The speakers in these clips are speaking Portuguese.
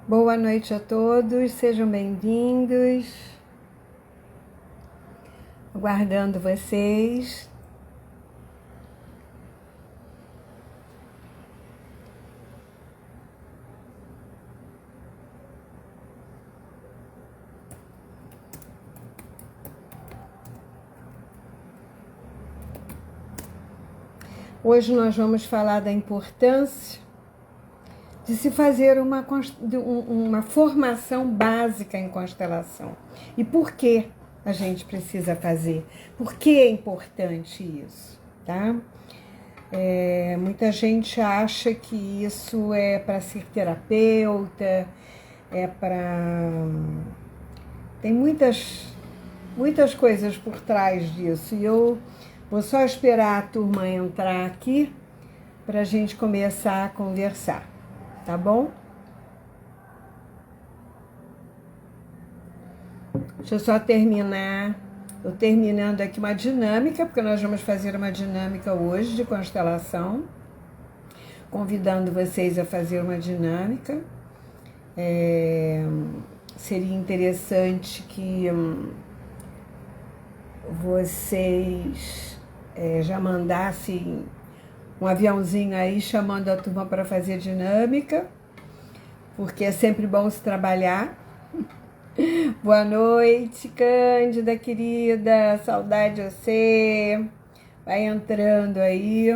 Boa noite a todos, sejam bem-vindos. Aguardando vocês. Hoje nós vamos falar da importância de se fazer uma formação básica em constelação. E por que a gente precisa fazer? Por que é importante isso, tá? Muita gente acha que isso é para ser terapeuta, tem muitas coisas por trás disso. E eu vou só esperar a turma entrar aqui para a gente começar a conversar, tá bom? Deixa eu só terminar. Estou terminando aqui uma dinâmica, porque nós vamos fazer uma dinâmica hoje de constelação, convidando vocês a fazer uma dinâmica. Seria interessante que vocês já mandassem um aviãozinho aí chamando a turma para fazer dinâmica, porque é sempre bom se trabalhar. Boa noite, Cândida, querida, saudade de você. Vai entrando aí.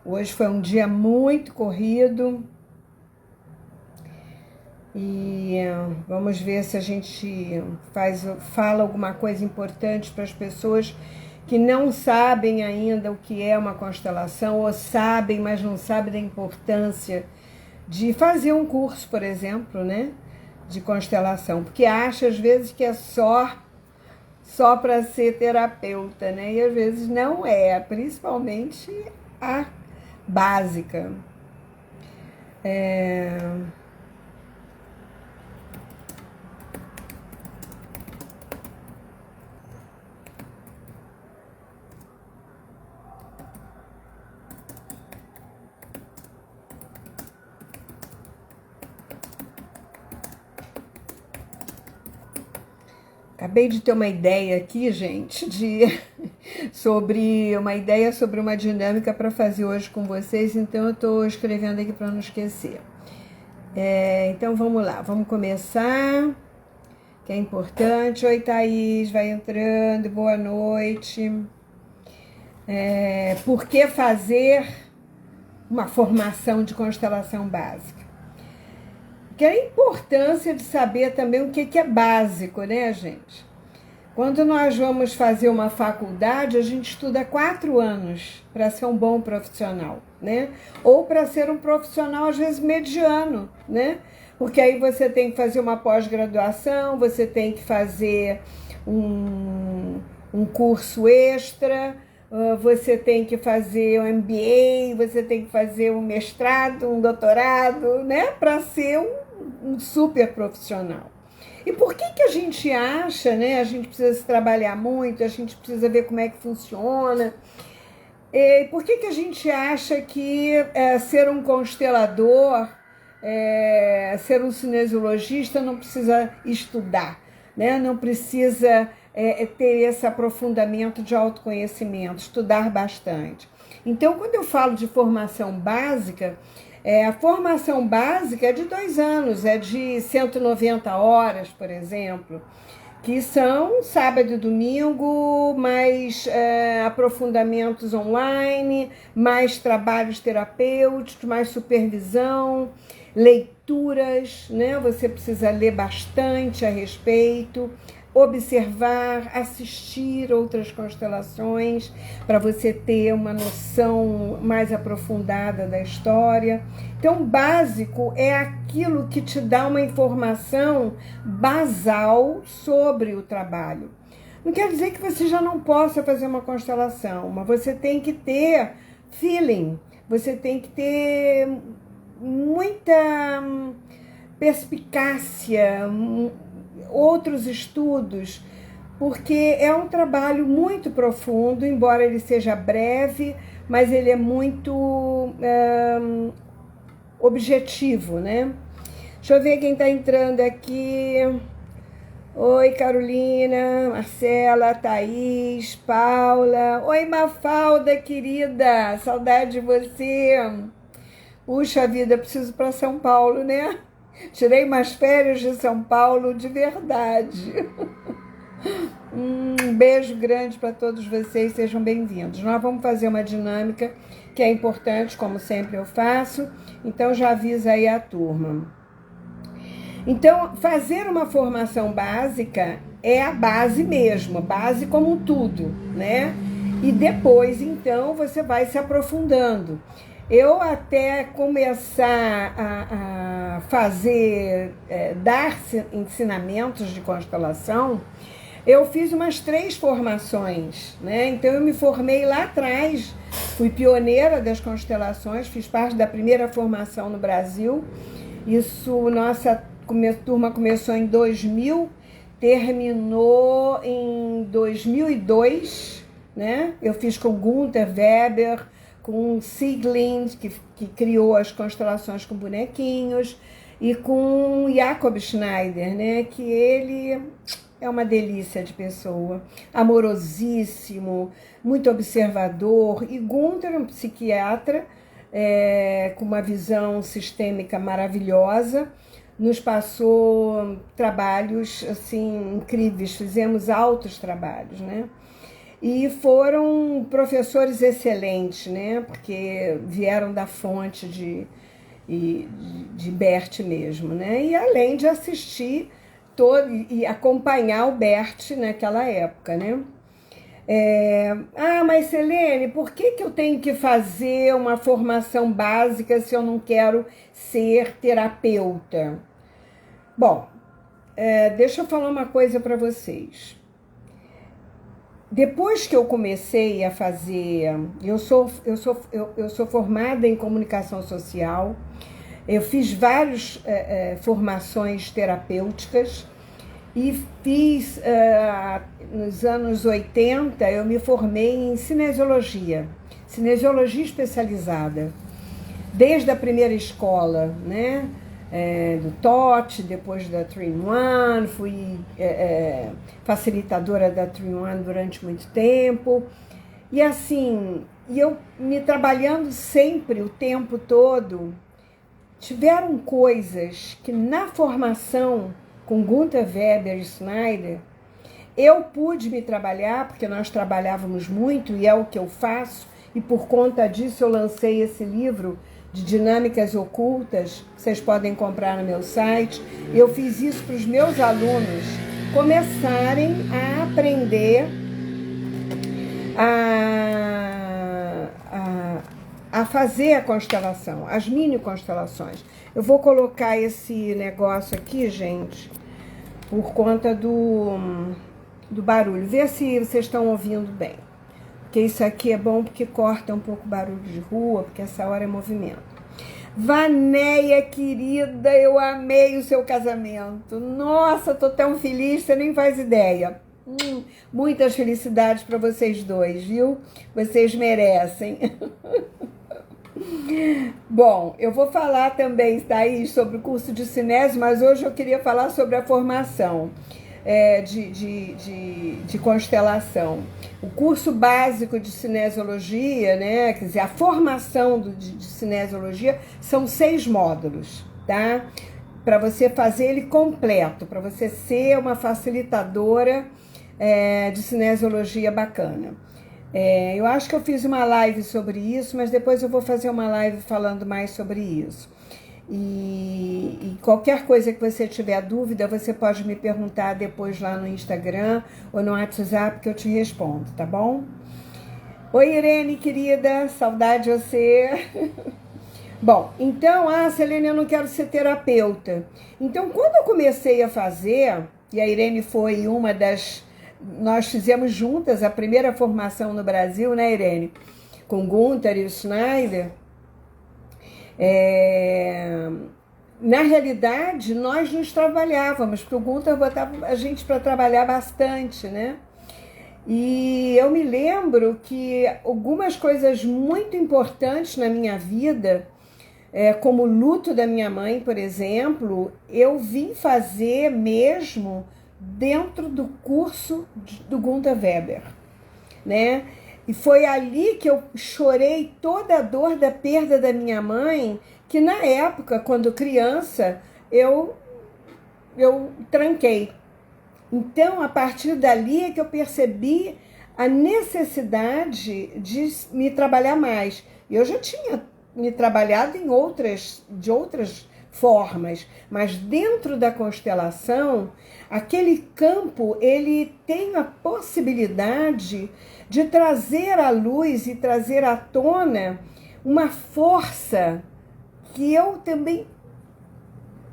Hoje foi um dia muito corrido. E vamos ver se a gente fala alguma coisa importante para as pessoas que não sabem ainda o que é uma constelação, ou sabem, mas não sabem da importância de fazer um curso, por exemplo, né, de constelação, porque acha às vezes que é só para ser terapeuta, né, e às vezes não é, principalmente a básica. Acabei de ter uma ideia aqui, gente, sobre uma dinâmica para fazer hoje com vocês, então eu estou escrevendo aqui para não esquecer. Então vamos lá, vamos começar, que é importante. Oi, Thaís, vai entrando, boa noite. Por que fazer uma formação de constelação básica? Que é a importância de saber também o que é básico, né, gente? Quando nós vamos fazer uma faculdade, a gente estuda 4 anos para ser um bom profissional, né? Ou para ser um profissional, às vezes, mediano, né? Porque aí você tem que fazer uma pós-graduação, você tem que fazer um curso extra, você tem que fazer um MBA, você tem que fazer um mestrado, um doutorado, né? Para ser um super profissional. E por que a gente acha, né? A gente precisa se trabalhar muito, a gente precisa ver como é que funciona. E por que a gente acha que ser um constelador, ser um cinesiologista não precisa estudar, né? Não precisa ter esse aprofundamento de autoconhecimento, estudar bastante. Então, quando eu falo de formação básica, a formação básica é de 2 anos, é de 190 horas, por exemplo, que são sábado e domingo, mais aprofundamentos online, mais trabalhos terapêuticos, mais supervisão, leituras, né? Você precisa ler bastante a respeito, observar, assistir outras constelações para você ter uma noção mais aprofundada da história. Então, básico é aquilo que te dá uma informação basal sobre o trabalho. Não quer dizer que você já não possa fazer uma constelação, mas você tem que ter feeling, você tem que ter muita perspicácia, outros estudos, porque é um trabalho muito profundo, embora ele seja breve, mas ele é muito objetivo, né? Deixa eu ver quem está entrando aqui. Oi, Carolina, Marcela, Thaís, Paula. Oi, Mafalda, querida. Saudade de você. Puxa vida, eu preciso para São Paulo, né? Tirei umas férias de São Paulo de verdade. Um beijo grande para todos vocês, sejam bem-vindos. Nós vamos fazer uma dinâmica que é importante, como sempre eu faço, então já avisa aí a turma. Então, fazer uma formação básica é a base mesmo, base como um tudo, né? E depois, então, você vai se aprofundando. Eu até começar a fazer, dar ensinamentos de constelação, eu fiz umas 3 formações, né? Então, eu me formei lá atrás, fui pioneira das constelações, fiz parte da primeira formação no Brasil. Isso, nossa turma começou em 2000, terminou em 2002, né? Eu fiz com Gunther Weber, com Sieglind, que criou as constelações com bonequinhos, e com Jacob Schneider, né? Que ele é uma delícia de pessoa, amorosíssimo, muito observador, e Gunther, um psiquiatra, com uma visão sistêmica maravilhosa, nos passou trabalhos assim incríveis, fizemos altos trabalhos, né? E foram professores excelentes, né? Porque vieram da fonte de Bert mesmo, né? E além de assistir e acompanhar o Bert naquela época, né? Mas Selene, por que eu tenho que fazer uma formação básica se eu não quero ser terapeuta? Bom, deixa eu falar uma coisa para vocês. Depois que eu comecei a fazer, eu sou formada em comunicação social, eu fiz várias formações terapêuticas e fiz, nos anos 80, eu me formei em cinesiologia especializada, desde a primeira escola, né? Do TOT, depois da 3-in-1, fui facilitadora da 3-in-1 durante muito tempo, e assim, eu me trabalhando sempre, o tempo todo. Tiveram coisas que na formação com Gunther Weber e Schneider, eu pude me trabalhar, porque nós trabalhávamos muito, e é o que eu faço, e por conta disso eu lancei esse livro de dinâmicas ocultas, que vocês podem comprar no meu site. Eu fiz isso para os meus alunos começarem a aprender a fazer a constelação, as mini constelações. Eu vou colocar esse negócio aqui, gente, por conta do barulho. Vê se vocês estão ouvindo bem. Porque isso aqui é bom porque corta um pouco o barulho de rua, porque essa hora é movimento. Vanéia, querida, eu amei o seu casamento. Nossa, tô tão feliz, você nem faz ideia. Muitas felicidades para vocês dois, viu? Vocês merecem. Bom, eu vou falar também, Thaís, sobre o curso de cinésio, mas hoje eu queria falar sobre a formação de constelação. O curso básico de cinesiologia, né, quer dizer, a formação de cinesiologia são 6 módulos, tá? Para você fazer ele completo, para você ser uma facilitadora de cinesiologia bacana. Eu acho que eu fiz uma live sobre isso, mas depois eu vou fazer uma live falando mais sobre isso. E qualquer coisa que você tiver dúvida, você pode me perguntar depois lá no Instagram ou no WhatsApp que eu te respondo, tá bom? Oi, Irene, querida, saudade de você. Bom, então, Selene, eu não quero ser terapeuta. Então, quando eu comecei a fazer, e a Irene foi uma das... Nós fizemos juntas a primeira formação no Brasil, né, Irene? Com Gunther e o Schneider. Na realidade, nós nos trabalhávamos, porque o Gunther botava a gente para trabalhar bastante, né? E eu me lembro que algumas coisas muito importantes na minha vida como o luto da minha mãe, por exemplo, eu vim fazer mesmo dentro do curso do Gunther Weber, né? E foi ali que eu chorei toda a dor da perda da minha mãe, que na época, quando criança, eu tranquei. Então, a partir dali é que eu percebi a necessidade de me trabalhar mais. E eu já tinha me trabalhado de outras formas, mas dentro da constelação, aquele campo, ele tem a possibilidade de trazer à luz e trazer à tona uma força que eu também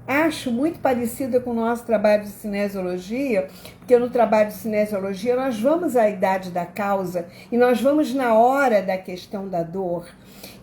acho muito parecida com o nosso trabalho de cinesiologia, porque no trabalho de cinesiologia nós vamos à idade da causa e nós vamos na hora da questão da dor.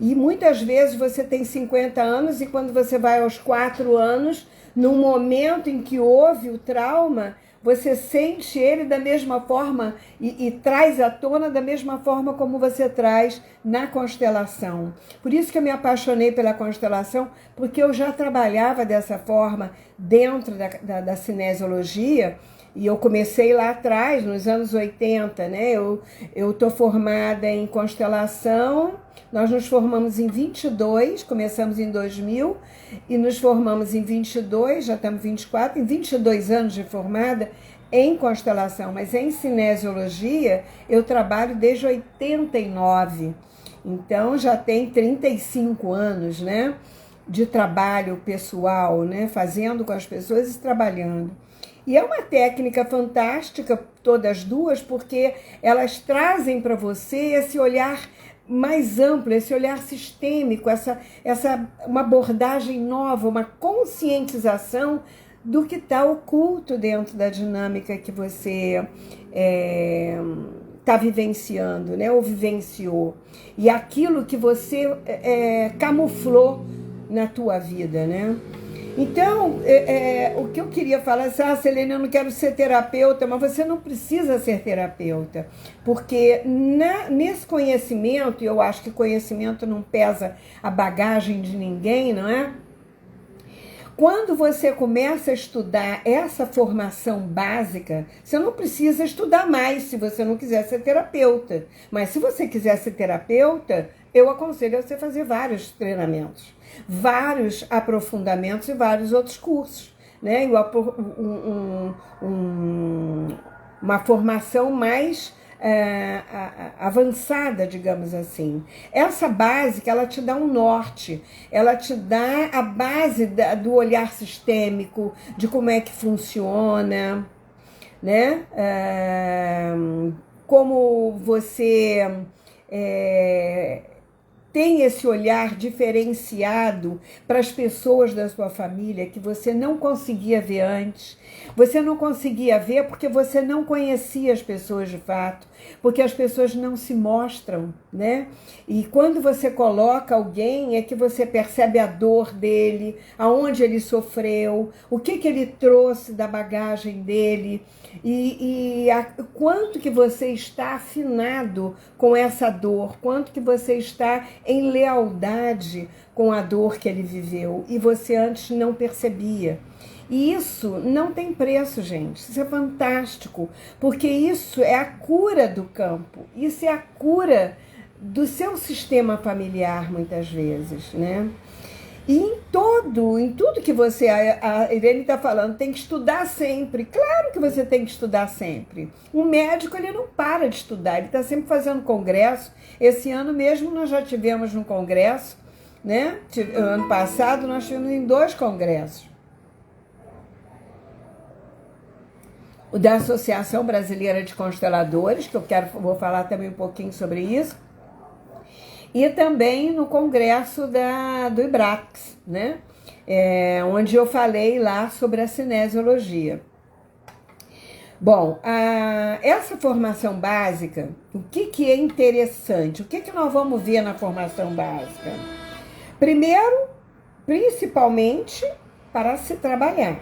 E muitas vezes você tem 50 anos e quando você vai aos 4 anos, no momento em que houve o trauma, você sente ele da mesma forma e traz à tona da mesma forma como você traz na constelação. Por isso que eu me apaixonei pela constelação, porque eu já trabalhava dessa forma dentro da cinesiologia, e eu comecei lá atrás, nos anos 80, né? Eu estou formada em constelação, nós nos formamos em 22, começamos em 2000, e nos formamos em 22, já estamos em 24, em 22 anos de formada em constelação, mas em cinesiologia eu trabalho desde 89, então já tem 35 anos, né? De trabalho pessoal, né? Fazendo com as pessoas e trabalhando. E é uma técnica fantástica, todas duas, porque elas trazem para você esse olhar mais amplo, esse olhar sistêmico, uma abordagem nova, uma conscientização do que está oculto dentro da dinâmica que você está vivenciando, né? Ou vivenciou. E aquilo que você camuflou na tua vida, né? Então, o que eu queria falar é, Selene, eu não quero ser terapeuta, mas você não precisa ser terapeuta, porque nesse conhecimento, e eu acho que conhecimento não pesa a bagagem de ninguém, não é? Quando você começa a estudar essa formação básica, você não precisa estudar mais se você não quiser ser terapeuta, mas se você quiser ser terapeuta, eu aconselho a você fazer vários treinamentos, vários aprofundamentos e vários outros cursos, né? Uma formação mais avançada, digamos assim. Essa básica, ela te dá um norte, ela te dá a base do olhar sistêmico, de como é que funciona, né? Como você tem esse olhar diferenciado para as pessoas da sua família que você não conseguia ver antes. Você não conseguia ver porque você não conhecia as pessoas de fato, porque as pessoas não se mostram, né? E quando você coloca alguém é que você percebe a dor dele, aonde ele sofreu, o que ele trouxe da bagagem dele quanto que você está afinado com essa dor, quanto que você está em lealdade com a dor que ele viveu e você antes não percebia. E isso não tem preço, gente. Isso é fantástico, porque isso é a cura do campo, isso é a cura do seu sistema familiar, muitas vezes, né? E em tudo que você, a Irene está falando, tem que estudar sempre. Claro que você tem que estudar sempre. O médico, ele não para de estudar, ele está sempre fazendo congresso. Esse ano mesmo nós já tivemos um congresso, né? Ano passado nós tivemos em 2 congressos. O da Associação Brasileira de Consteladores, que vou falar também um pouquinho sobre isso. E também no congresso do IBRAX, né? Onde eu falei lá sobre a cinesiologia. Bom, essa formação básica, o que é interessante? O que nós vamos ver na formação básica? Primeiro, principalmente, para se trabalhar,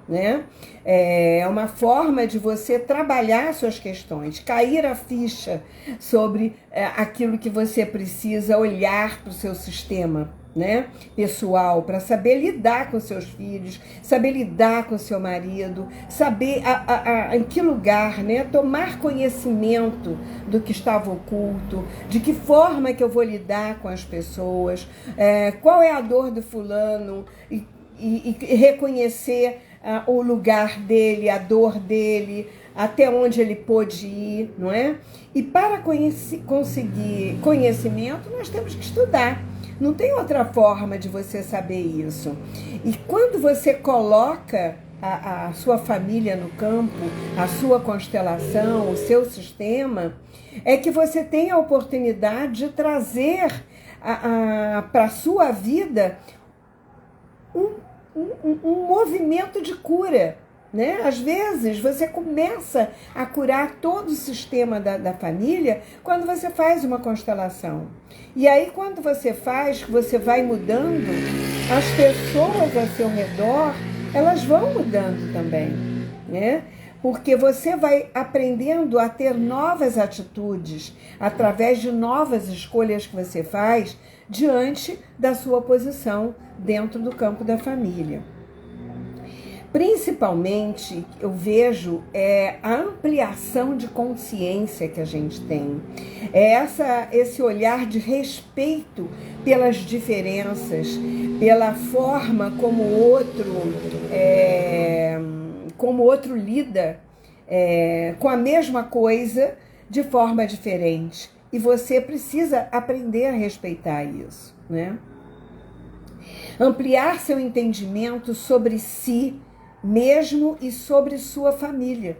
né? É uma forma de você trabalhar suas questões, cair a ficha sobre aquilo que você precisa olhar para o seu sistema, né, pessoal, para saber lidar com seus filhos, saber lidar com seu marido, saber em que lugar, né, tomar conhecimento do que estava oculto, de que forma que eu vou lidar com as pessoas, qual é a dor do fulano, e reconhecer o lugar dele, a dor dele, até onde ele pôde ir, não é? E para conseguir conhecimento, nós temos que estudar. Não tem outra forma de você saber isso. E quando você coloca a sua família no campo, a sua constelação, o seu sistema, é que você tem a oportunidade de trazer para a sua vida um movimento de cura, né? Às vezes você começa a curar todo o sistema da família quando você faz uma constelação. E aí quando você faz, você vai mudando, as pessoas ao seu redor, elas vão mudando também, né? Porque você vai aprendendo a ter novas atitudes através de novas escolhas que você faz diante da sua posição dentro do campo da família. Principalmente, eu vejo a ampliação de consciência que a gente tem. Esse olhar de respeito pelas diferenças, pela forma como o outro lida com a mesma coisa de forma diferente. E você precisa aprender a respeitar isso, né? Ampliar seu entendimento sobre si mesmo e sobre sua família.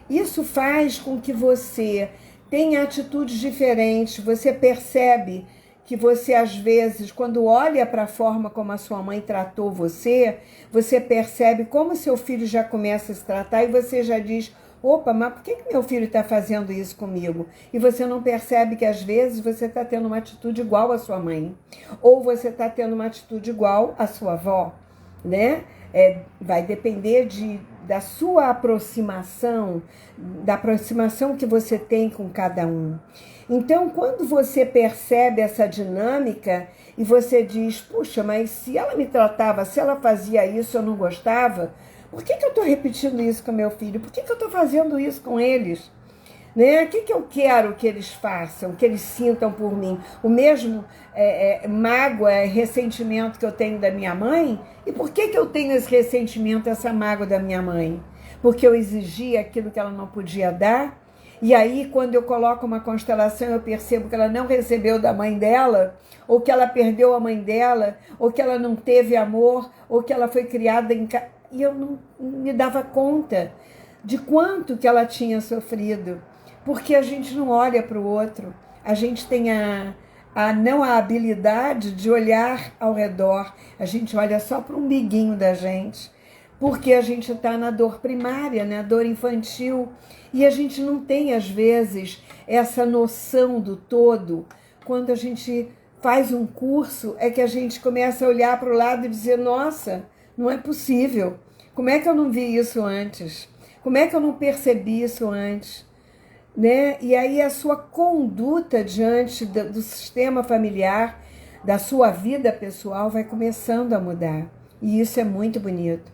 Isso faz com que você tenha atitudes diferentes. Você percebe que você, às vezes, quando olha para a forma como a sua mãe tratou você, você percebe como seu filho já começa a se tratar e você já diz: opa, mas por que meu filho está fazendo isso comigo? E você não percebe que, às vezes, você está tendo uma atitude igual à sua mãe. Ou você está tendo uma atitude igual à sua avó, né? Vai depender da sua aproximação, da aproximação que você tem com cada um. Então, quando você percebe essa dinâmica e você diz: puxa, mas se ela me tratava, se ela fazia isso, eu não gostava, por que eu estou repetindo isso com meu filho? Por que eu estou fazendo isso com eles? Né? O que eu quero que eles façam, que eles sintam por mim? O mesmo mágoa, ressentimento que eu tenho da minha mãe? E por que eu tenho esse ressentimento, essa mágoa da minha mãe? Porque eu exigi aquilo que ela não podia dar? E aí, quando eu coloco uma constelação, eu percebo que ela não recebeu da mãe dela, ou que ela perdeu a mãe dela, ou que ela não teve amor, ou que ela foi criada em casa. E eu não me dava conta de quanto que ela tinha sofrido. Porque a gente não olha para o outro, a gente tem não a habilidade de olhar ao redor, a gente olha só para o umbiguinho da gente, porque a gente está na dor primária, na dor infantil, e a gente não tem, às vezes, essa noção do todo. Quando a gente faz um curso, é que a gente começa a olhar para o lado e dizer: nossa, não é possível, como é que eu não vi isso antes? Como é que eu não percebi isso antes? Né? E aí a sua conduta diante do sistema familiar, da sua vida pessoal, vai começando a mudar. E isso é muito bonito.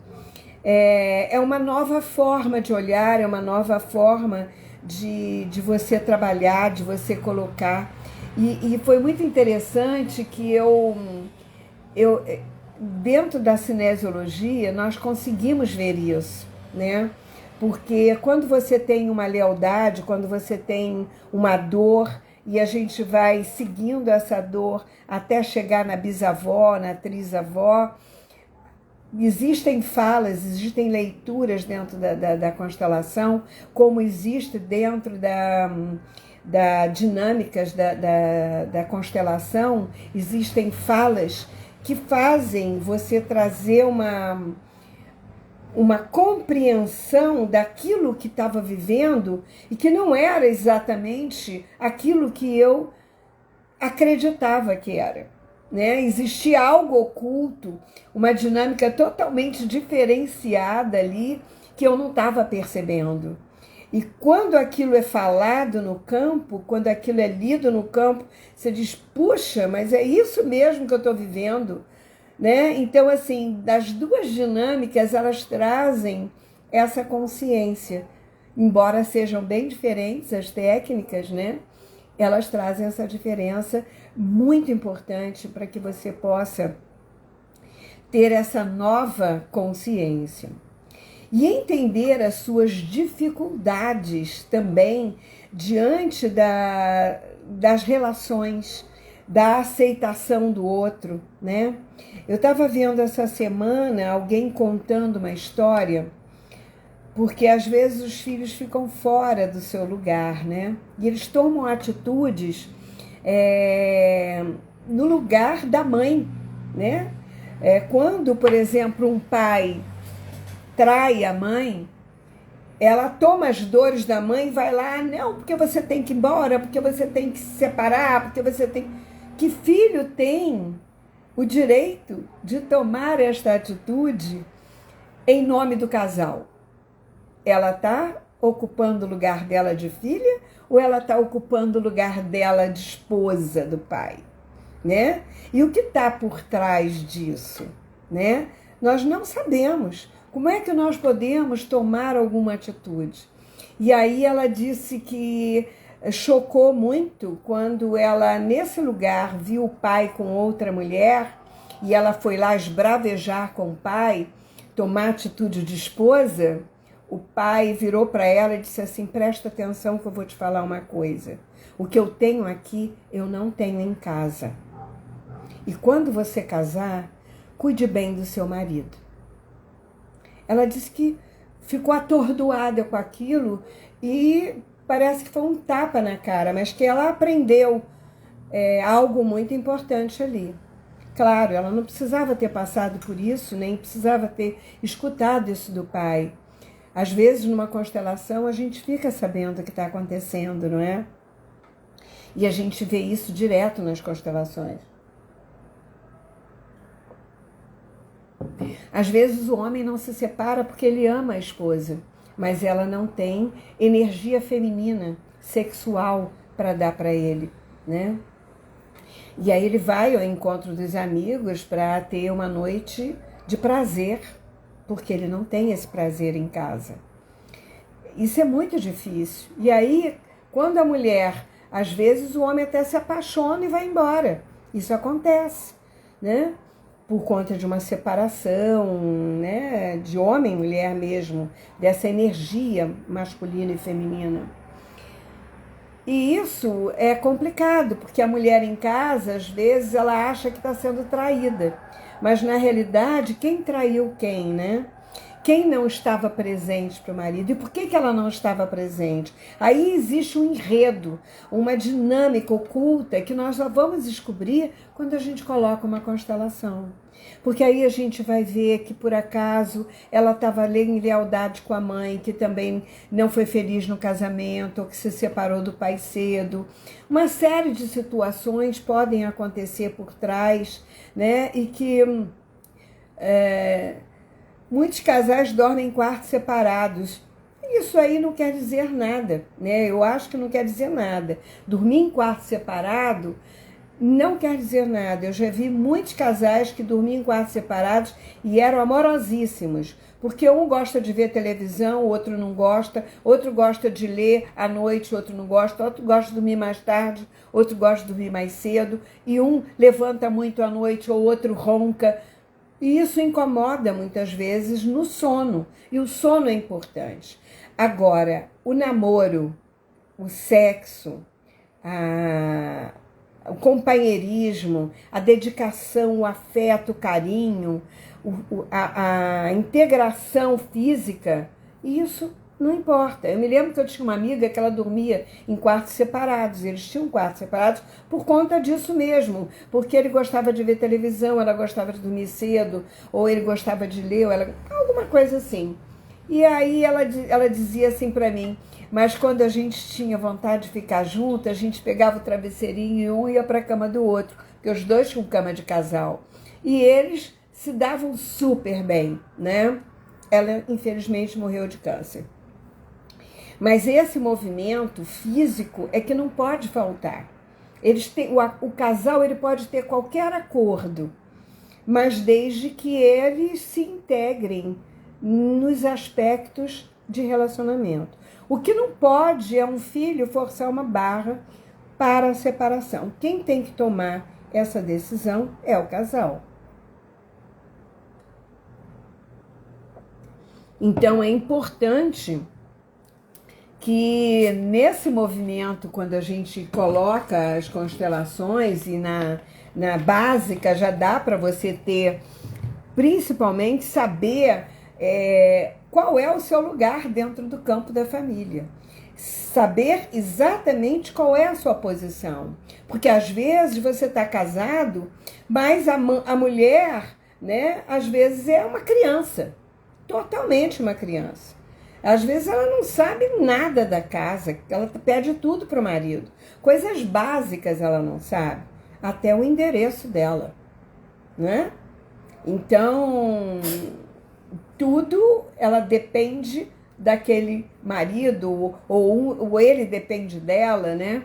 É uma nova forma de olhar, é uma nova forma de você trabalhar, de você colocar. E foi muito interessante que eu dentro da cinesiologia, nós conseguimos ver isso, né? Porque quando você tem uma lealdade, quando você tem uma dor, e a gente vai seguindo essa dor até chegar na bisavó, na trisavó, existem falas, existem leituras dentro da constelação, como existe dentro da dinâmicas da constelação, existem falas que fazem você trazer uma compreensão daquilo que estava vivendo e que não era exatamente aquilo que eu acreditava que era, né? Existia algo oculto, uma dinâmica totalmente diferenciada ali que eu não estava percebendo. E quando aquilo é falado no campo, quando aquilo é lido no campo, você diz, puxa, mas é isso mesmo que eu estou vivendo, né? Então, assim, das duas dinâmicas, elas trazem essa consciência. Embora sejam bem diferentes as técnicas, né? Elas trazem essa diferença muito importante para que você possa ter essa nova consciência. E entender as suas dificuldades também diante das relações, da aceitação do outro, né? Eu estava vendo essa semana alguém contando uma história, porque às vezes os filhos ficam fora do seu lugar, né? E eles tomam atitudes no lugar da mãe, né? Quando, por exemplo, um pai trai a mãe, ela toma as dores da mãe e vai lá, não, porque você tem que ir embora, porque você tem que se separar, porque você tem... Que filho tem o direito de tomar esta atitude em nome do casal? Ela está ocupando o lugar dela de filha ou ela está ocupando o lugar dela de esposa do pai, né? E o que está por trás disso, né? Nós não sabemos. Como é que nós podemos tomar alguma atitude? E aí ela disse que chocou muito quando ela, nesse lugar, viu o pai com outra mulher e ela foi lá esbravejar com o pai, tomar atitude de esposa. O pai virou para ela e disse assim, presta atenção que eu vou te falar uma coisa. O que eu tenho aqui, eu não tenho em casa. E quando você casar, cuide bem do seu marido. Ela disse que ficou atordoada com aquilo e parece que foi um tapa na cara, mas que ela aprendeu algo muito importante ali. Claro, ela não precisava ter passado por isso, nem precisava ter escutado isso do pai. Às vezes, numa constelação, a gente fica sabendo o que está acontecendo, não é? E a gente vê isso direto nas constelações. Às vezes o homem não se separa porque ele ama a esposa, mas ela não tem energia feminina, sexual para dar para ele, né? E aí ele vai ao encontro dos amigos para ter uma noite de prazer, porque ele não tem esse prazer em casa. Isso é muito difícil. E aí, quando a mulher, às vezes o homem até se apaixona e vai embora. Isso acontece, né? Por conta de uma separação, né, de homem e mulher mesmo, dessa energia masculina e feminina. E isso é complicado, porque a mulher em casa, às vezes, ela acha que está sendo traída. Mas, na realidade, quem traiu quem, né? Quem não estava presente para o marido? E por que ela não estava presente? Aí existe um enredo, uma dinâmica oculta que nós só vamos descobrir quando a gente coloca uma constelação. Porque aí a gente vai ver que, por acaso, ela estava em lealdade com a mãe, que também não foi feliz no casamento, ou que se separou do pai cedo. Uma série de situações podem acontecer por trás, né? E que muitos casais dormem em quartos separados. Isso aí não quer dizer nada, né? Eu acho que não quer dizer nada. Dormir em quarto separado não quer dizer nada. Eu já vi muitos casais que dormiam em quartos separados e eram amorosíssimos. Porque um gosta de ver televisão, o outro não gosta, outro gosta de ler à noite, outro não gosta, outro gosta de dormir mais tarde, outro gosta de dormir mais cedo, e um levanta muito à noite, ou outro ronca. E isso incomoda muitas vezes no sono, e o sono é importante. Agora, o namoro, o sexo, o companheirismo, a dedicação, o afeto, o carinho, a integração física, isso não importa. Eu me lembro que eu tinha uma amiga que ela dormia em quartos separados. Eles tinham quartos separados por conta disso mesmo. Porque ele gostava de ver televisão, ela gostava de dormir cedo, ou ele gostava de ler, ou alguma coisa assim. E aí ela dizia assim para mim, mas quando a gente tinha vontade de ficar junto, a gente pegava o travesseirinho e um ia para a cama do outro, porque os dois tinham cama de casal. E eles se davam super bem, né? Ela, infelizmente, morreu de câncer. Mas esse movimento físico é que não pode faltar. O casal ele pode ter qualquer acordo, mas desde que eles se integrem nos aspectos de relacionamento. O que não pode é um filho forçar uma barra para a separação. Quem tem que tomar essa decisão é o casal. Então é importante que nesse movimento, quando a gente coloca as constelações e na básica já dá para você ter, principalmente saber qual é o seu lugar dentro do campo da família. Saber exatamente qual é a sua posição. Porque às vezes você está casado, mas a mulher, né, às vezes é uma criança. Totalmente uma criança. Às vezes ela não sabe nada da casa, ela pede tudo para o marido. Coisas básicas ela não sabe, até o endereço dela, né? Então, tudo ela depende daquele marido, ou ele depende dela, né?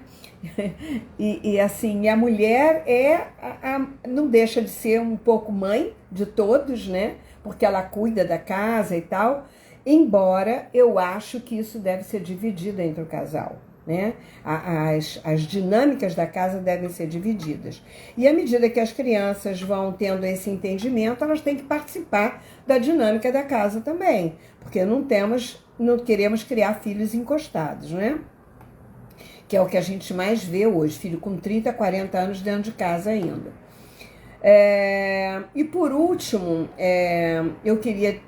E assim, a mulher não deixa de ser um pouco mãe de todos, né? Porque ela cuida da casa e tal, embora eu acho que isso deve ser dividido entre o casal, né? As dinâmicas da casa devem ser divididas. E à medida que as crianças vão tendo esse entendimento, elas têm que participar da dinâmica da casa também, porque não queremos criar filhos encostados, né? Que é o que a gente mais vê hoje, filho com 30, 40 anos dentro de casa ainda. E por último, eu queria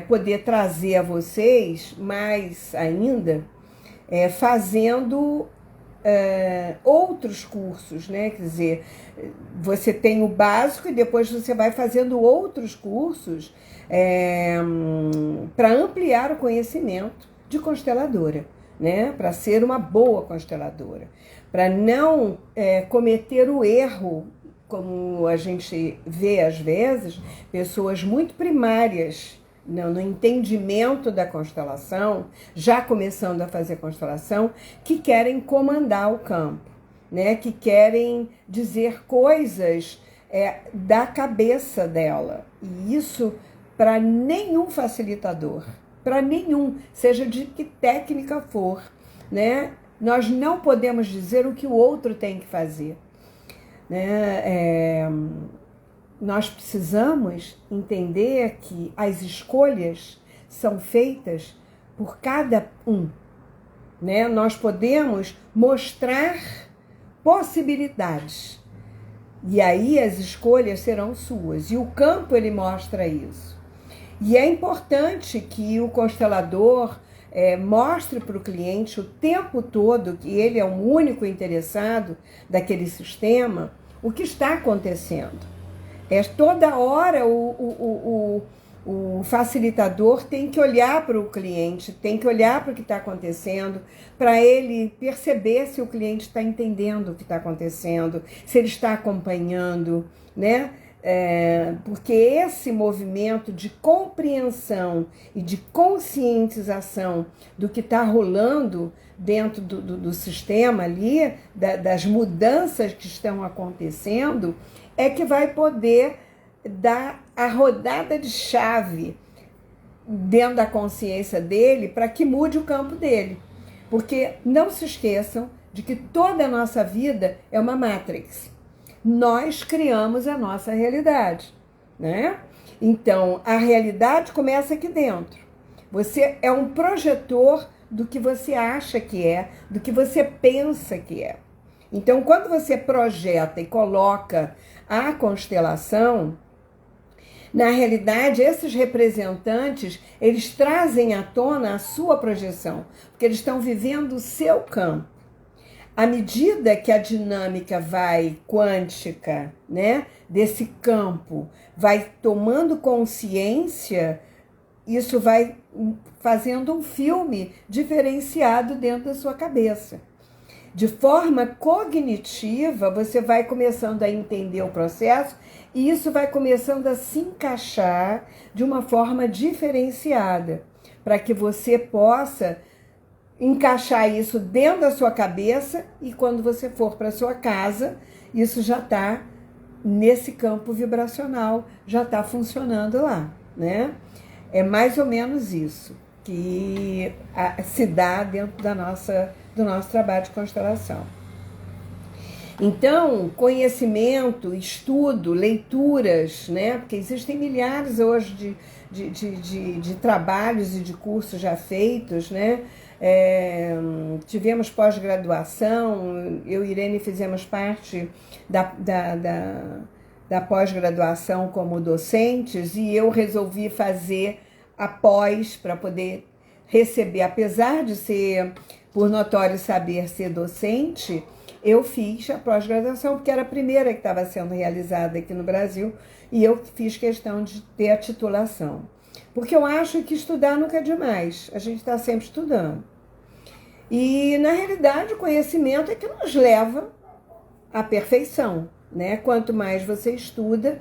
poder trazer a vocês mais ainda, fazendo outros cursos, né? Quer dizer, você tem o básico e depois você vai fazendo outros cursos para ampliar o conhecimento de consteladora, né? Para ser uma boa consteladora, para não cometer o erro, como a gente vê às vezes, pessoas muito primárias no entendimento da constelação, já começando a fazer constelação, que querem comandar o campo, né? Que querem dizer coisas da cabeça dela. E isso para nenhum facilitador, para nenhum, seja de que técnica for, né? Nós não podemos dizer o que o outro tem que fazer, né? Nós precisamos entender que as escolhas são feitas por cada um, né? Nós podemos mostrar possibilidades e aí as escolhas serão suas, e o campo ele mostra isso. E é importante que o constelador mostre para o cliente o tempo todo que ele é o único interessado daquele sistema, o que está acontecendo. Toda hora o facilitador tem que olhar para o cliente, tem que olhar para o que está acontecendo, para ele perceber se o cliente está entendendo o que está acontecendo, se ele está acompanhando, né? Porque esse movimento de compreensão e de conscientização do que está rolando dentro do sistema ali, das mudanças que estão acontecendo, é que vai poder dar a rodada de chave dentro da consciência dele para que mude o campo dele. Porque não se esqueçam de que toda a nossa vida é uma matrix. Nós criamos a nossa realidade, né? Então, a realidade começa aqui dentro. Você é um projetor do que você acha que é, do que você pensa que é. Então, quando você projeta e coloca a constelação, na realidade, esses representantes, eles trazem à tona a sua projeção, porque eles estão vivendo o seu campo. À medida que a dinâmica vai quântica, né, desse campo, vai tomando consciência, isso vai fazendo um filme diferenciado dentro da sua cabeça. De forma cognitiva, você vai começando a entender o processo e isso vai começando a se encaixar de uma forma diferenciada, para que você possa encaixar isso dentro da sua cabeça e quando você for para sua casa, isso já está nesse campo vibracional, já está funcionando lá, né? É mais ou menos isso que se dá dentro do nosso trabalho de constelação. Então, conhecimento, estudo, leituras, né? Porque existem milhares hoje de trabalhos e de cursos já feitos, né? Tivemos pós-graduação, eu e Irene fizemos parte da pós-graduação como docentes e eu resolvi fazer a pós para poder receber, apesar de ser, por notório saber, ser docente, eu fiz a pós-graduação porque era a primeira que estava sendo realizada aqui no Brasil e eu fiz questão de ter a titulação. Porque eu acho que estudar nunca é demais, a gente está sempre estudando. E, na realidade, o conhecimento é que nos leva à perfeição, né? Quanto mais você estuda,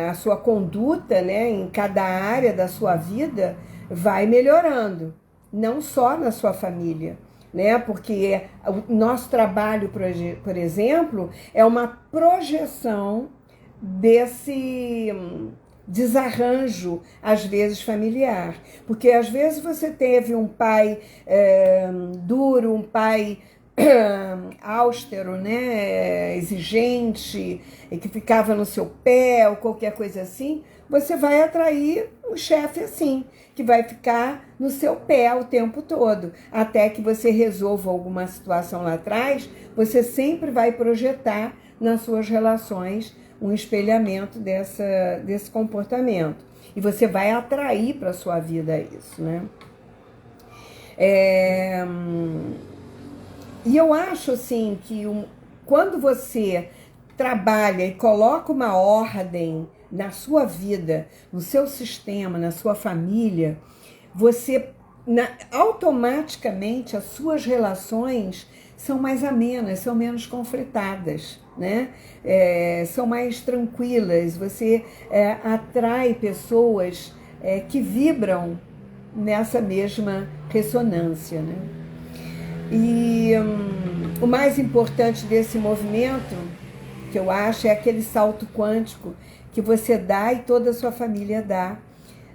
a sua conduta, né, em cada área da sua vida vai melhorando, não só na sua família, né? Porque o nosso trabalho, por exemplo, é uma projeção desse desarranjo, às vezes, familiar. Porque, às vezes, você teve um pai duro, um pai austero, né, exigente, que ficava no seu pé ou qualquer coisa assim, você vai atrair um chefe assim, que vai ficar no seu pé o tempo todo, até que você resolva alguma situação lá atrás, você sempre vai projetar nas suas relações um espelhamento desse comportamento. E você vai atrair para a sua vida isso, né? E eu acho, assim, que quando você trabalha e coloca uma ordem na sua vida, no seu sistema, na sua família, você, automaticamente, as suas relações são mais amenas, são menos conflitadas, né? São mais tranquilas, você atrai pessoas que vibram nessa mesma ressonância, né? E o mais importante desse movimento, que eu acho, é aquele salto quântico que você dá e toda a sua família dá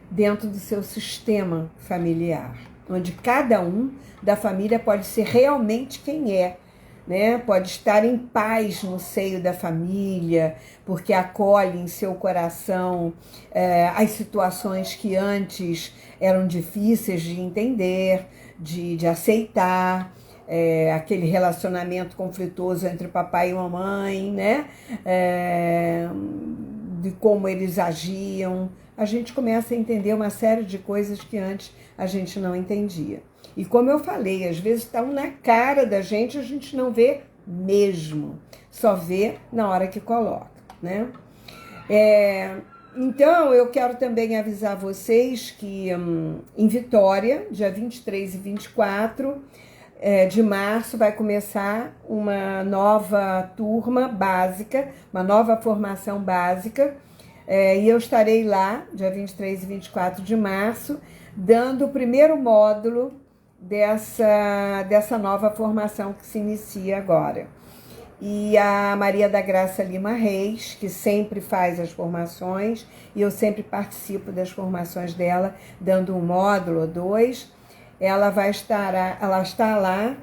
dentro do seu sistema familiar, onde cada um da família pode ser realmente quem é, né? Pode estar em paz no seio da família, porque acolhe em seu coração as situações que antes eram difíceis de entender, de aceitar, aquele relacionamento conflituoso entre papai e mamãe, né? De como eles agiam. A gente começa a entender uma série de coisas que antes a gente não entendia. E como eu falei, às vezes estão na cara da gente, a gente não vê mesmo, só vê na hora que coloca, né? Então, eu quero também avisar vocês que em Vitória, dia 23 e 24 de março, vai começar uma nova turma básica, uma nova formação básica, e eu estarei lá, dia 23 e 24 de março, dando o primeiro módulo dessa nova formação que se inicia agora. E a Maria da Graça Lima Reis, que sempre faz as formações, e eu sempre participo das formações dela, dando um módulo ou dois, ela está lá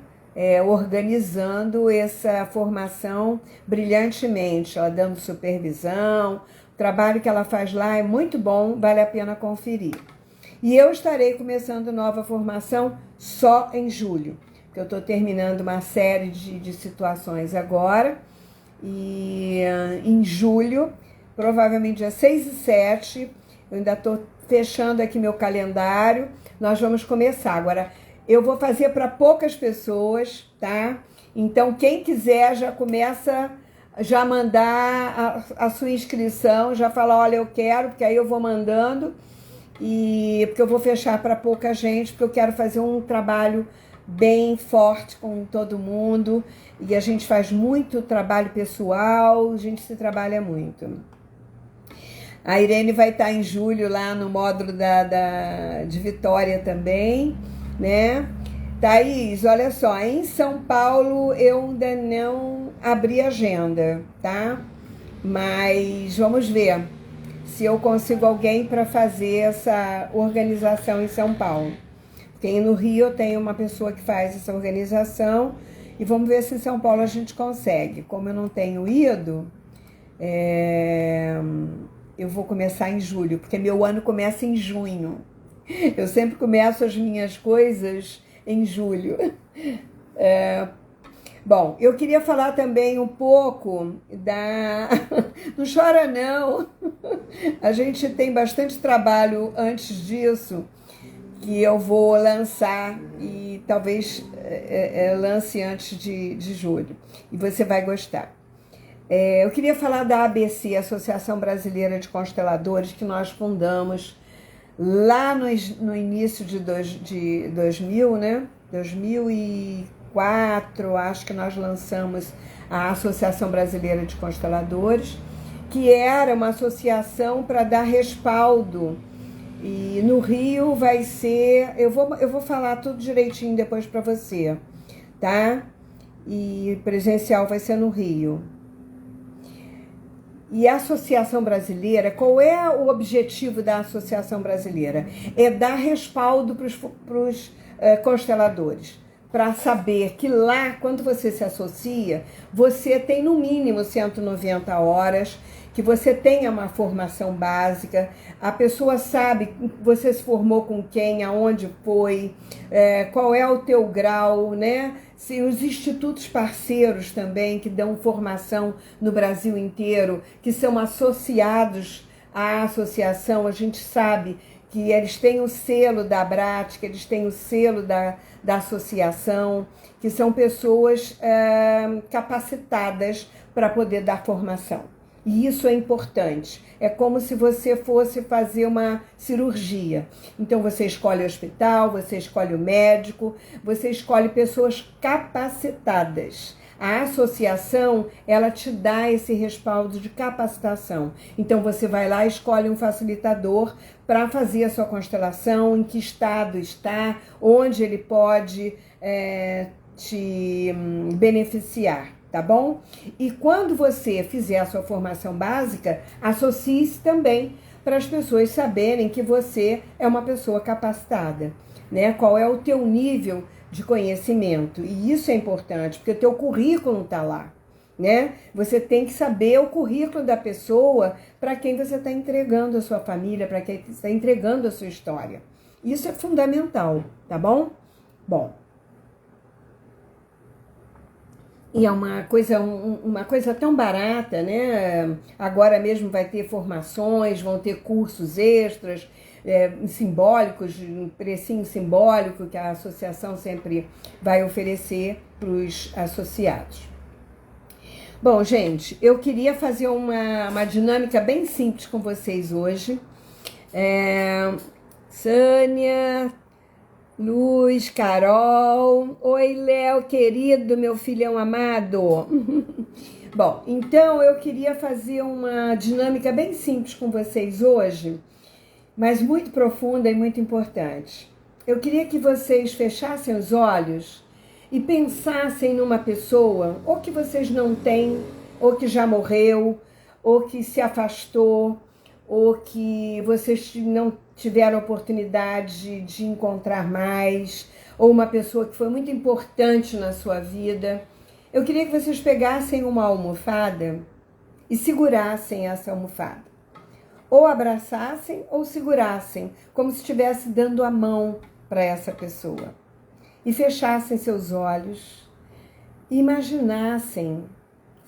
organizando essa formação brilhantemente, ela dando supervisão. O trabalho que ela faz lá é muito bom, vale a pena conferir. E eu estarei começando nova formação só em julho, porque eu estou terminando uma série de situações agora, e em julho, provavelmente dia 6 e 7, eu ainda estou fechando aqui meu calendário, nós vamos começar. Agora, eu vou fazer para poucas pessoas, tá? Então, quem quiser já começa já mandar a sua inscrição, já fala, olha, eu quero, porque aí eu vou mandando, e porque eu vou fechar para pouca gente, porque eu quero fazer um trabalho bem forte com todo mundo, e a gente faz muito trabalho pessoal, a gente se trabalha muito. A Irene vai estar em julho lá no módulo de Vitória também, né? Thaís, olha só, em São Paulo eu ainda não abri agenda, tá? Mas vamos ver se eu consigo alguém para fazer essa organização em São Paulo. Tem no Rio, eu tenho uma pessoa que faz essa organização e vamos ver se em São Paulo a gente consegue. Como eu não tenho ido, eu vou começar em julho, porque meu ano começa em junho. Eu sempre começo as minhas coisas em julho. Bom, eu queria falar também um pouco da... Não chora, não. A gente tem bastante trabalho antes disso, que eu vou lançar e talvez lance antes de julho. E você vai gostar. Eu queria falar da ABC, Associação Brasileira de Consteladores, que nós fundamos lá no início de 2000, né? 2004, acho que nós lançamos a Associação Brasileira de Consteladores, que era uma associação para dar respaldo. E no Rio vai ser... Eu vou falar tudo direitinho depois para você, tá? E presencial vai ser no Rio. E a Associação Brasileira, qual é o objetivo da Associação Brasileira? É dar respaldo para os consteladores, para saber que lá, quando você se associa, você tem no mínimo 190 horas, que você tenha uma formação básica, a pessoa sabe você se formou com quem, aonde foi, qual é o teu grau, né? Se os institutos parceiros também, que dão formação no Brasil inteiro, que são associados à associação, a gente sabe que eles têm o selo da ABRAT, que eles têm o selo da associação, que são pessoas capacitadas para poder dar formação. E isso é importante. É como se você fosse fazer uma cirurgia. Então você escolhe o hospital, você escolhe o médico, você escolhe pessoas capacitadas. A associação, ela te dá esse respaldo de capacitação. Então você vai lá e escolhe um facilitador para fazer a sua constelação, em que estado está, onde ele pode te beneficiar. Tá bom? E quando você fizer a sua formação básica, associe-se também para as pessoas saberem que você é uma pessoa capacitada, né? Qual é o teu nível de conhecimento? E isso é importante, porque o teu currículo está lá, né? Você tem que saber o currículo da pessoa para quem você está entregando a sua família, para quem você está entregando a sua história. Isso é fundamental, tá bom? Bom, e é uma coisa tão barata, né? Agora mesmo vai ter formações, vão ter cursos extras, simbólicos, um precinho simbólico que a associação sempre vai oferecer para os associados. Bom, gente, eu queria fazer uma dinâmica bem simples com vocês hoje. Sânia... Luz, Carol, oi Léo, querido, meu filhão amado. Bom, então eu queria fazer uma dinâmica bem simples com vocês hoje, mas muito profunda e muito importante. Eu queria que vocês fechassem os olhos e pensassem numa pessoa, ou que vocês não têm, ou que já morreu, ou que se afastou, ou que vocês não tiveram oportunidade de encontrar mais, ou uma pessoa que foi muito importante na sua vida. Eu queria que vocês pegassem uma almofada e segurassem essa almofada. Ou abraçassem ou segurassem, como se estivesse dando a mão para essa pessoa. E fechassem seus olhos e imaginassem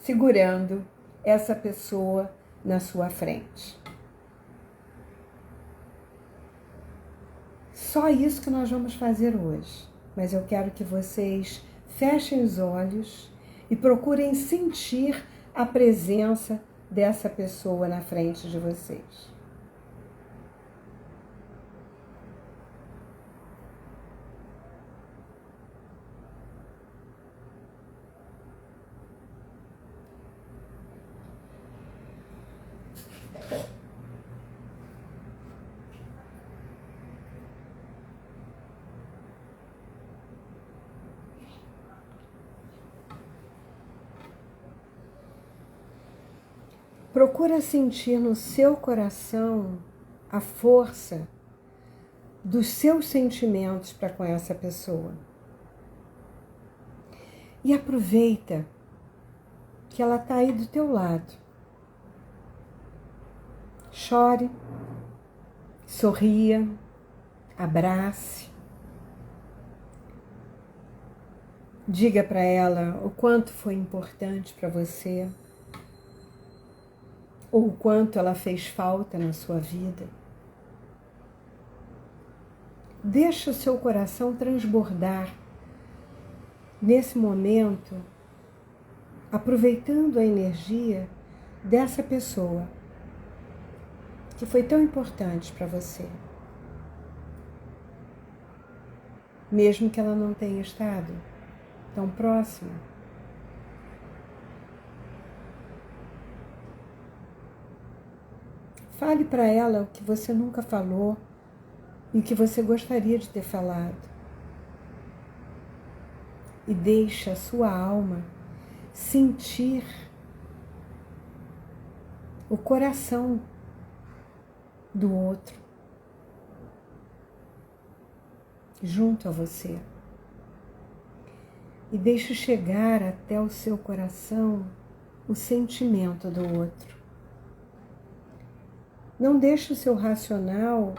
segurando essa pessoa na sua frente. Só isso que nós vamos fazer hoje. Mas eu quero que vocês fechem os olhos e procurem sentir a presença dessa pessoa na frente de vocês. Procura sentir no seu coração a força dos seus sentimentos para com essa pessoa. E aproveita que ela está aí do teu lado. Chore, sorria, abrace. Diga para ela o quanto foi importante para você, ou o quanto ela fez falta na sua vida. Deixa o seu coração transbordar nesse momento, aproveitando a energia dessa pessoa que foi tão importante para você, mesmo que ela não tenha estado tão próxima. Fale para ela o que você nunca falou e o que você gostaria de ter falado. E deixe a sua alma sentir o coração do outro junto a você. E deixe chegar até o seu coração o sentimento do outro. Não deixe o seu racional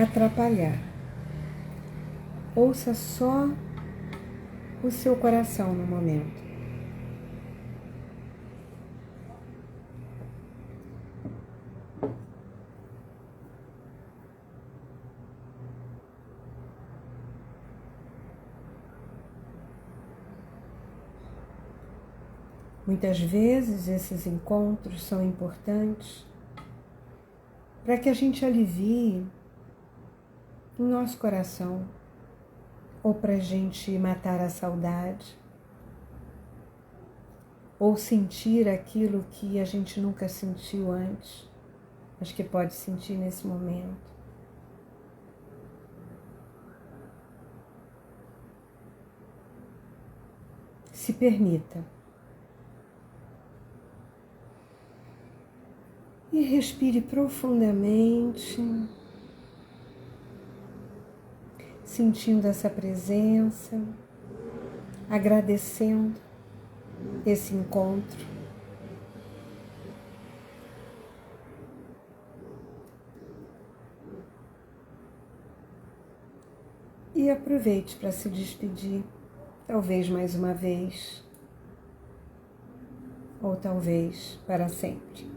atrapalhar. Ouça só o seu coração no momento. Muitas vezes esses encontros são importantes para que a gente alivie o nosso coração, ou para a gente matar a saudade, ou sentir aquilo que a gente nunca sentiu antes, mas que pode sentir nesse momento. Se permita. E respire profundamente, sentindo essa presença, agradecendo esse encontro. E aproveite para se despedir, talvez mais uma vez, ou talvez para sempre.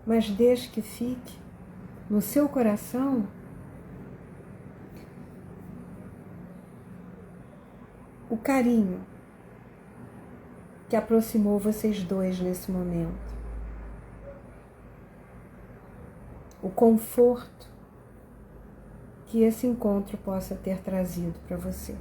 Mas deixe que fique no seu coração o carinho que aproximou vocês dois nesse momento. O conforto que esse encontro possa ter trazido para você.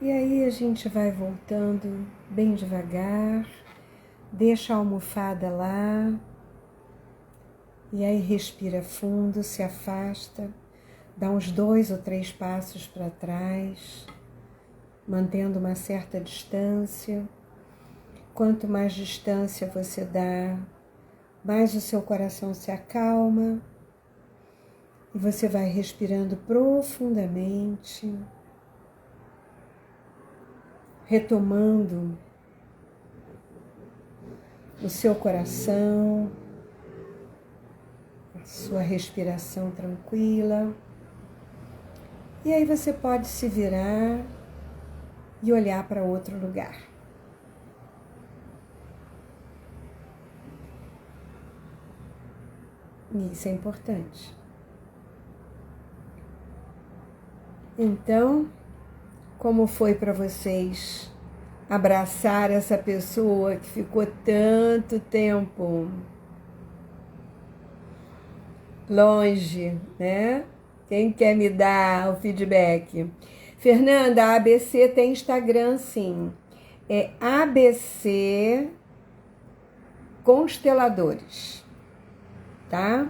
E aí a gente vai voltando bem devagar, deixa a almofada lá, e aí respira fundo, se afasta, dá uns 2 ou 3 passos para trás, mantendo uma certa distância. Quanto mais distância você dá, mais o seu coração se acalma, e você vai respirando profundamente, retomando o seu coração, a sua respiração tranquila. E aí você pode se virar e olhar para outro lugar. E isso é importante. Então, como foi para vocês abraçar essa pessoa que ficou tanto tempo longe, né? Quem quer me dar o feedback? Fernanda, a ABC tem Instagram, sim. É ABC Consteladores, tá?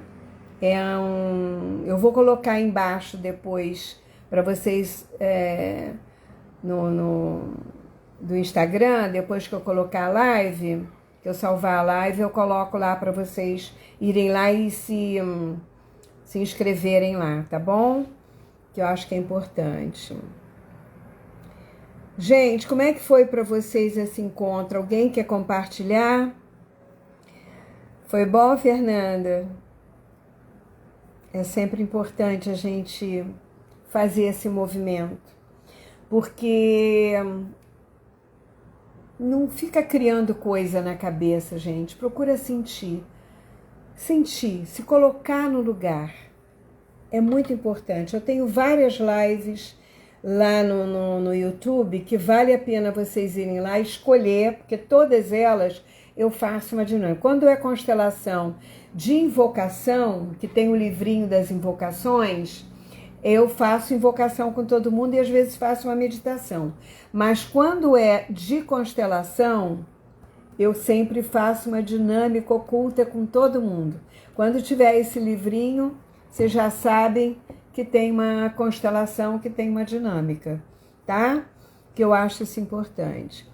Eu vou colocar embaixo depois para vocês do Instagram, depois que eu colocar a live, que eu salvar a live, eu coloco lá para vocês irem lá e se inscreverem lá, tá bom? Que eu acho que é importante. Gente, como é que foi para vocês esse encontro? Alguém quer compartilhar? Foi bom, Fernanda? É sempre importante a gente fazer esse movimento, porque não fica criando coisa na cabeça, gente. Procura sentir, se colocar no lugar. É muito importante. Eu tenho várias lives lá no YouTube que vale a pena vocês irem lá escolher, porque todas elas eu faço uma dinâmica. Quando é constelação de invocação, que tem o livrinho das invocações, eu faço invocação com todo mundo e às vezes faço uma meditação. Mas quando é de constelação, eu sempre faço uma dinâmica oculta com todo mundo. Quando tiver esse livrinho, vocês já sabem que tem uma constelação, que tem uma dinâmica, tá? Que eu acho isso importante.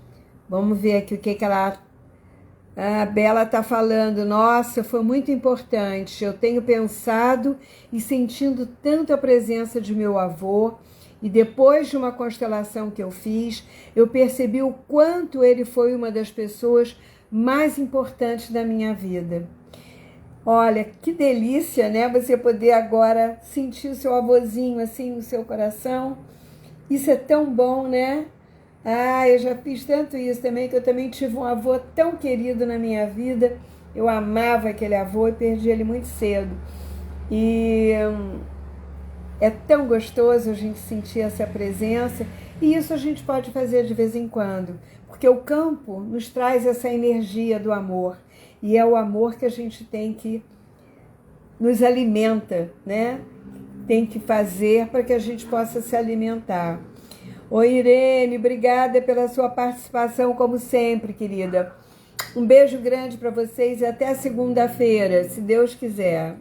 Vamos ver aqui o que a Bela está falando. Nossa, foi muito importante. Eu tenho pensado e sentindo tanto a presença de meu avô. E depois de uma constelação que eu fiz, eu percebi o quanto ele foi uma das pessoas mais importantes da minha vida. Olha, que delícia, né? Você poder agora sentir o seu avôzinho assim no seu coração. Isso é tão bom, né? Ah, eu já fiz tanto isso também, que eu também tive um avô tão querido na minha vida. Eu amava aquele avô e perdi ele muito cedo. E é tão gostoso a gente sentir essa presença. E isso a gente pode fazer de vez em quando, porque o campo nos traz essa energia do amor. E é o amor que a gente tem que nos alimenta, né? Tem que fazer para que a gente possa se alimentar. Oi, Irene, obrigada pela sua participação, como sempre, querida. Um beijo grande para vocês e até segunda-feira, se Deus quiser.